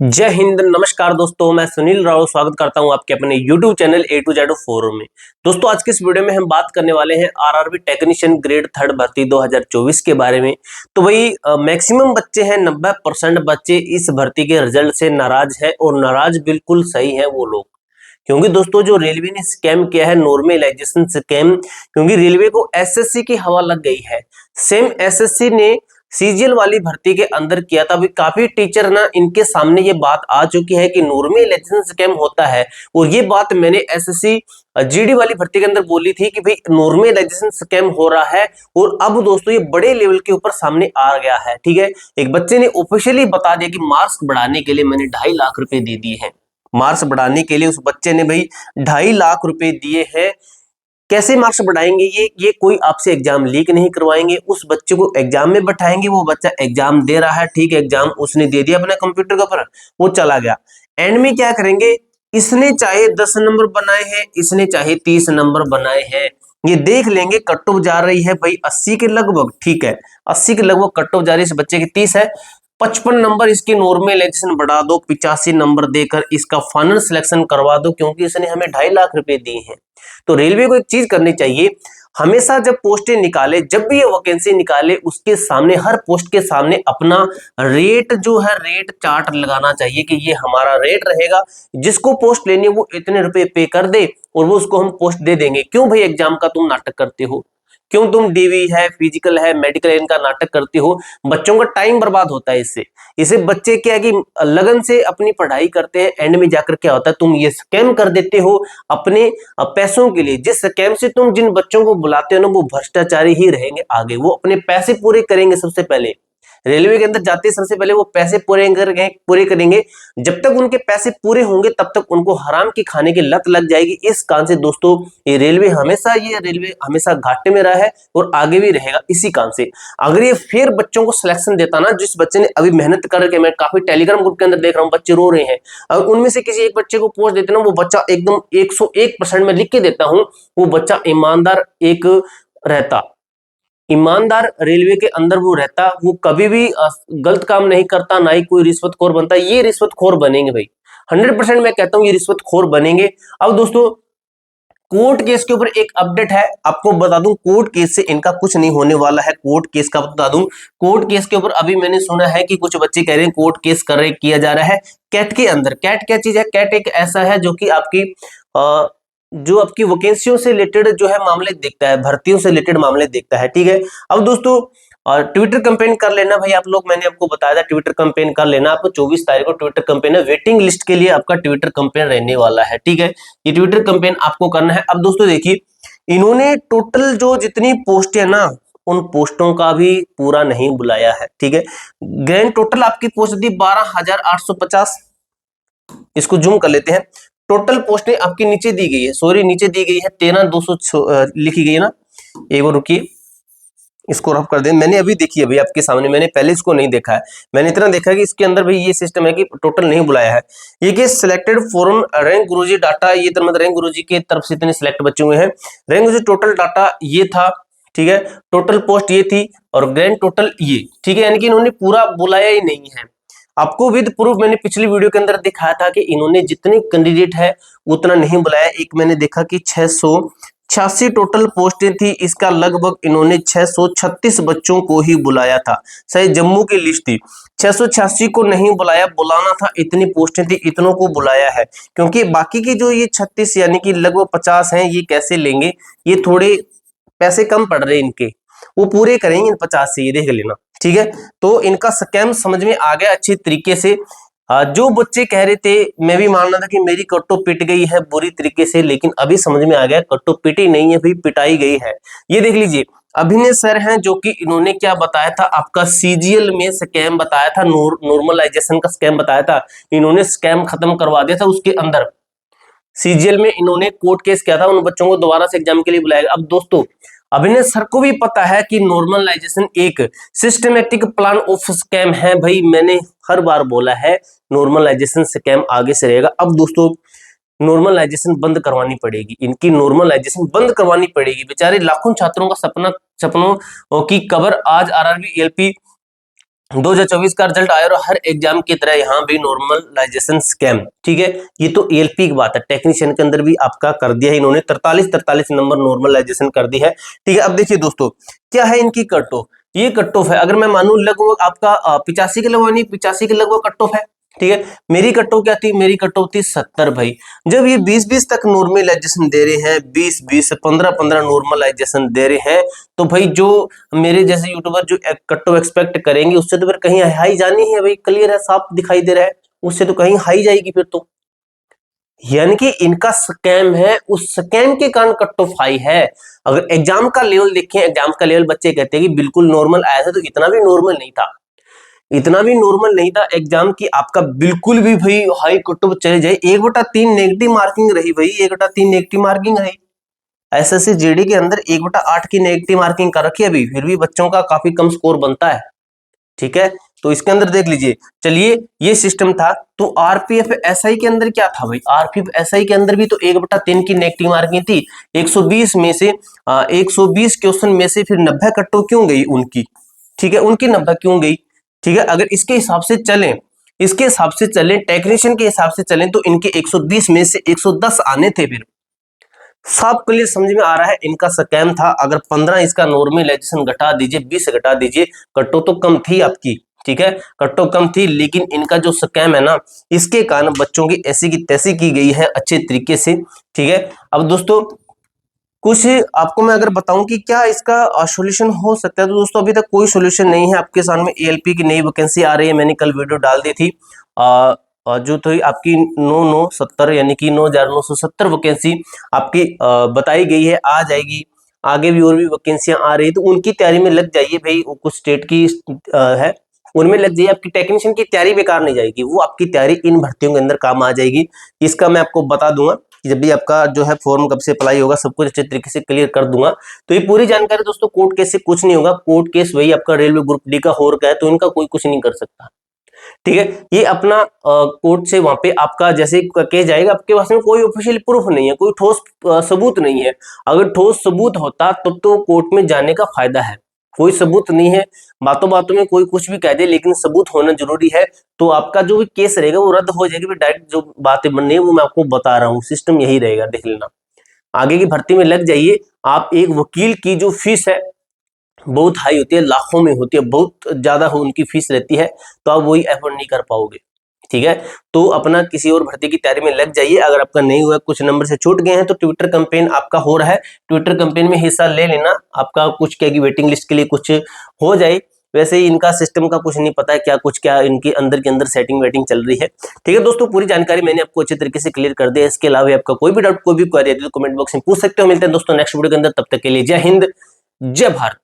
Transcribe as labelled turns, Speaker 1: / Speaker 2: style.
Speaker 1: जय हिंद। नमस्कार दोस्तों, मैं सुनील राव स्वागत करता हूं आपके अपने YouTube channel A to Z forum में। दोस्तों, आज के इस वीडियो में हम बात करने वाले हैं आरआरबी टेक्नीशियन ग्रेड 3 भर्ती 2024 के बारे में। तो वही मैक्सिमम बच्चे हैं, 90% बच्चे इस भर्ती के रिजल्ट से नाराज हैं और नाराज बिल्कुल सही है वो लोग, क्योंकि दोस्तों जो रेलवे ने स्कैम किया है, नॉर्मलाइजेशन स्कैम, क्योंकि रेलवे को एसएससी की हवा लग गई है। सेम एसएससी ने सीजीएल वाली भर्ती के अंदर किया था। अभी काफी टीचर ना इनके सामने ये बात आ चुकी है कि नॉर्मलाइजेशन स्कैम होता है, और ये बात मैंने एसएससी जीडी वाली भर्ती के अंदर बोली थी कि भाई नॉर्मलाइजेशन स्कैम हो रहा है। और अब दोस्तों ये बड़े लेवल के ऊपर सामने आ गया है। ठीक है, एक बच्चे ने ऑफिशियली बता दिया कि मार्क्स बढ़ाने के लिए मैंने 2.5 लाख रुपए दे दिए हैं। मार्क्स बढ़ाने के लिए उस बच्चे ने भाई 2.5 लाख रुपए दिए हैं। कैसे मार्क्स बढ़ाएंगे? ये कोई आपसे एग्जाम लीक नहीं करवाएंगे, उस बच्चे को एग्जाम में बैठाएंगे, वो बच्चा एग्जाम दे रहा है। ठीक है, एग्जाम उसने दे दिया अपने कंप्यूटर के ऊपर, वो चला गया। एंड में क्या करेंगे? इसने चाहे 10 नंबर बनाए हैं, इसने चाहे 30 नंबर बनाए हैं, ये देख लेंगे। कट ऑफ जा रही है भाई 80 के लगभग। ठीक है, 80 के लगभग कट ऑफ जा रही है, इस बच्चे की 30 है। 55 नंबर इसकी नॉर्मलाइजेशन बढ़ा दो, 85 नंबर देकर इसका फाइनल सिलेक्शन करवा दो, क्योंकि इसने हमें 2.5 लाख रुपए दिए हैं। तो रेलवे को एक चीज करनी चाहिए, हमेशा जब पोस्टें निकाले, जब भी ये वैकेंसी निकाले, उसके सामने, हर पोस्ट के सामने अपना रेट जो है, रेट चार्ट लगाना चाहिए कि ये हमारा रेट रहेगा। जिसको पोस्ट लेनी है वो इतने रुपए पे कर दे और वो उसको हम पोस्ट दे देंगे। क्यों भाई एग्जाम का तुम नाटक करते हो? क्यों तुम डीवी है, फिजिकल है, मेडिकल है, इनका नाटक करते हो? बच्चों का टाइम बर्बाद होता है इससे। इसे बच्चे क्या है कि लगन से अपनी पढ़ाई करते हैं, एंड में जाकर क्या होता है, तुम ये स्कैम कर देते हो अपने पैसों के लिए। जिस स्कैम से तुम जिन बच्चों को बुलाते हो ना, वो भ्रष्टाचारी ही रहेंगे आगे, वो अपने पैसे पूरे करेंगे। सबसे पहले रेलवे के अंदर जाते सबसे पहले वो पैसे पूरे करेंगे। जब तक उनके पैसे पूरे होंगे तब तक उनको हराम की खाने की लत लग जाएगी। इस कारण से दोस्तों ये रेलवे हमेशा घाटे में रहा है और आगे भी रहेगा इसी कारण से। अगर ये फिर बच्चों को सिलेक्शन देता ना, जिस बच्चे ने अभी मेहनत करके, मैं काफी टेलीग्राम ग्रुप के अंदर देख रहा हूँ बच्चे रो रहे हैं, अगर उनमें से किसी एक बच्चे को पोस्ट देते ना, वो बच्चा एकदम 101% में लिख के देता हूं, वो बच्चा ईमानदार एक रहता, ईमानदार रेलवे के अंदर वो रहता, वो कभी भी गलत काम नहीं करता, ना ही कोई रिश्वतखोर बनता। ये रिश्वतखोर बनेंगे भाई, 100% मैं कहता हूं ये रिश्वतखोर बनेंगे। अब दोस्तों कोर्ट केस के ऊपर एक अपडेट है, आपको बता दूं, कोर्ट केस से इनका कुछ नहीं होने वाला है। कोर्ट केस का बता दूं, कोर्ट केस के ऊपर अभी मैंने सुना है कि कुछ बच्चे कह रहे हैं कोर्ट केस किया जा रहा है कैट के अंदर। कैट क्या चीज है? कैट एक ऐसा है जो कि जो आपकी वैकेंसियों से रिलेटेड जो है मामले देखता है, भर्तियों से रिलेटेड मामले देखता है। ठीक है, अब दोस्तों ट्विटर कैंपेन कर लेना भाई आप लोग, मैंने आपको बताया था ट्विटर कैंपेन कर लेना। आपको 24 तारीख को ट्विटर कैंपेन है, वेटिंग लिस्ट के लिए आपका ट्विटर कैंपेन रहने वाला है। ठीक है, ये ट्विटर कैंपेन आपको करना है। अब दोस्तों देखिए, इन्होंने टोटल जो जितनी पोस्ट है ना, उन पोस्टों का भी पूरा नहीं बुलाया है। ठीक है, ग्रैंड टोटल आपकी पोस्ट थी 12,850। इसको जूम कर लेते हैं। टोटल पोस्टें आपकी नीचे दी गई है, सॉरी नीचे दी गई है 13,200 लिखी गई है ना। एक बार रुकिए, इसको रफ कर दें। मैंने अभी देखी अभी आपके सामने, मैंने पहले इसको नहीं देखा है। मैंने इतना देखा है कि इसके अंदर भी ये सिस्टम है कि टोटल नहीं बुलाया है। ये कि सिलेक्टेड फॉरम रैंक गुरुजी डाटा, ये तो मतलब रैंक गुरुजी की तरफ से इतने सिलेक्ट बचे हुए हैं। रैंक गुरुजी टोटल डाटा ये था। ठीक है, टोटल पोस्ट ये थी और ग्रैंड टोटल ये। ठीक है, यानी कि इन्होंने पूरा बुलाया ही नहीं है। आपको विद प्रूफ मैंने पिछली वीडियो के अंदर दिखाया था कि इन्होंने जितने कैंडिडेट है उतना नहीं बुलाया। एक मैंने देखा कि 686 टोटल पोस्टें थी, इसका लगभग इन्होंने 636 बच्चों को ही बुलाया था। सही, जम्मू की लिस्ट थी, 686 को नहीं बुलाया, बुलाना था, इतनी पोस्टें थी, इतनों को बुलाया है। क्योंकि बाकी की जो ये 36 यानी कि लगभग 50 हैं, ये कैसे लेंगे? ये थोड़े पैसे कम पड़ रहे हैं इनके, वो पूरे करेंगे इन 50 से, ये देख लेना। ठीक है, तो इनका स्कैम समझ में आ गया अच्छी तरीके से। जो बच्चे कह रहे थे, मैं भी मान रहा था कि मेरी कट्टो पिट गई है बुरी तरीके से, लेकिन अभी समझ में आ गया कट्टो पिटी नहीं है भाई, पिटाई गई है। ये देख लीजिए, अभिनय सर हैं जो कि इन्होंने क्या बताया था, आपका सीजीएल में स्कैम बताया था, नॉर्मलाइजेशन का स्कैम बताया था। इन्होंने स्कैम खत्म करवा दिया था उसके अंदर। सीजीएल में इन्होंने कोर्ट केस किया था, उन बच्चों को दोबारा से एग्जाम के लिए बुलाया। अब दोस्तों अभिनय सर को भी पता है कि नॉर्मलाइजेशन एक सिस्टमेटिक प्लान ऑफ स्कैम है। भाई मैंने हर बार बोला है नॉर्मलाइजेशन स्कैम आगे से रहेगा। अब दोस्तों नॉर्मलाइजेशन बंद करवानी पड़ेगी, इनकी नॉर्मलाइजेशन बंद करवानी पड़ेगी। बेचारे लाखों छात्रों का सपनों की कबर आज आरआरबी एलपी 2024 का रिजल्ट आया और हर एग्जाम की तरह यहाँ भी नॉर्मलाइजेशन स्कैम, ठीक है। ये तो ईएलपी की बात है, टेक्नीशियन के अंदर भी आपका कर दिया है इन्होंने, 43 नंबर नॉर्मलाइजेशन कर दी है, ठीक है। अब देखिए दोस्तों, क्या है इनकी कट ऑफ, ये कट ऑफ है, अगर मैं मानूं लगभग आपका 85 के लगभग, नहीं 85 के लगभग कट ऑफ है, ठीक है। मेरी कट ऑफ क्या थी, मेरी कट ऑफ थी 70 भाई। जब ये 20-20 तक नॉर्मलाइजेशन दे रहे हैं, 20-20 15-15 नॉर्मलाइजेशन दे रहे हैं, तो भाई जो मेरे जैसे यूट्यूबर जो कट ऑफ एक्सपेक्ट करेंगे उससे तो फिर कहीं हाई जानी है भाई, क्लियर है, साफ दिखाई दे रहा है, उससे तो कहीं हाई जाएगी फिर तो, यानी कि इनका स्कैम है, उस स्कैम के कारण कट ऑफ हाई है। अगर एग्जाम का लेवल देखें, एग्जाम का लेवल बच्चे कहते हैं कि बिल्कुल नॉर्मल आया था, तो इतना भी नॉर्मल नहीं था, इतना भी नॉर्मल नहीं था एग्जाम की, आपका बिल्कुल भी भाई हाई कट ऑफ चले जाए। 1/3 नेगेटिव मार्किंग रही भाई, 1/3 नेगेटिव मार्किंग रही, एसएससी जीडी के अंदर 1/8 की नेगेटिव मार्किंग कर रखी है अभी, फिर भी बच्चों का काफी कम स्कोर बनता है, ठीक है। तो इसके अंदर देख लीजिए, चलिए ये सिस्टम था। तो आरपीएफ एसआई के अंदर क्या था भाई, आरपीएफ एसआई के अंदर भी तो 1/3 की नेगेटिव मार्किंग थी, 120 में से 120 क्वेश्चन में से फिर 90 कट ऑफ क्यों गई उनकी, ठीक है, उनकी 90 क्यों गई, ठीक है। अगर इसके हिसाब से चलें, इसके हिसाब से चलें, टेक्नीशियन के हिसाब से चलें, तो इनके 120 में से 110 आने थे, फिर सब क्लियर समझ में आ रहा है, इनका स्कैम था। अगर 15 इसका नॉर्मलाइजेशन घटा दीजिए, 20 घटा दीजिए, कट्टो तो कम थी आपकी, ठीक है, कट्टो कम थी, लेकिन इनका जो स्कैम है ना, इसके कारण बच्चों की ऐसी की तैसी की गई है अच्छे तरीके से, ठीक है। अब दोस्तों कुछ आपको मैं अगर बताऊं कि क्या इसका सॉल्यूशन हो सकता है, तो दोस्तों अभी तक कोई सॉल्यूशन नहीं है। आपके सामने एएलपी की नई वैकेंसी आ रही है, मैंने कल वीडियो डाल दी थी, जो थी आपकी 9970 यानी कि 9970 वैकेंसी आपकी बताई गई है, आ जाएगी। आगे भी और भी वैकेंसियां आ रही है, तो उनकी तैयारी में लग जाइए भाई, कुछ स्टेट की है, उनमें लग जाइए। आपकी टेक्नीशियन की तैयारी बेकार नहीं जाएगी, वो आपकी तैयारी इन भर्तियों के अंदर काम आ जाएगी। इसका मैं आपको बता दूंगा कि जब भी आपका जो है फॉर्म कब से अप्लाई होगा, सब कुछ अच्छे तरीके से क्लियर कर दूंगा। तो ये पूरी जानकारी दोस्तों, कोर्ट केस से कुछ नहीं होगा, कोर्ट केस वही आपका रेलवे ग्रुप डी का हो रखा है, तो इनका कोई कुछ नहीं कर सकता, ठीक है। ये अपना कोर्ट से वहां पे आपका जैसे केस जाएगा, आपके पास में कोई ऑफिशियल प्रूफ नहीं है, कोई ठोस सबूत नहीं है। अगर ठोस सबूत होता तब तो कोर्ट में जाने का फायदा है, कोई सबूत नहीं है, बातों बातों में कोई कुछ भी कह दे, लेकिन सबूत होना जरूरी है। तो आपका जो भी केस रहेगा वो रद्द हो जाएगी, डायरेक्ट जो बातें बननी है वो मैं आपको बता रहा हूँ, सिस्टम यही रहेगा, देख लेना। आगे की भर्ती में लग जाइए। आप एक वकील की जो फीस है बहुत हाई होती है, लाखों में होती है, बहुत ज्यादा उनकी फीस रहती है, तो आप वही अफोर्ड नहीं कर पाओगे, ठीक है। तो अपना किसी और भर्ती की तैयारी में लग जाइए। अगर आपका नहीं हुआ, कुछ नंबर से छूट गए हैं, तो ट्विटर कैंपेन आपका हो रहा है, ट्विटर कैंपेन में हिस्सा ले लेना, आपका कुछ क्या वेटिंग लिस्ट के लिए कुछ हो जाए। वैसे ही इनका सिस्टम का कुछ नहीं पता है, क्या कुछ क्या इनके अंदर के अंदर सेटिंग वेटिंग चल रही है, ठीक है दोस्तों। पूरी जानकारी मैंने आपको अच्छे तरीके से क्लियर कर दिया। इसके अलावा आपका कोई भी डाउट, कोई भी क्वेरी है तो कमेंट बॉक्स में पूछ सकते हो। मिलते हैं दोस्तों नेक्स्ट वीडियो के अंदर, तब तक के लिए जय हिंद, जय भारत।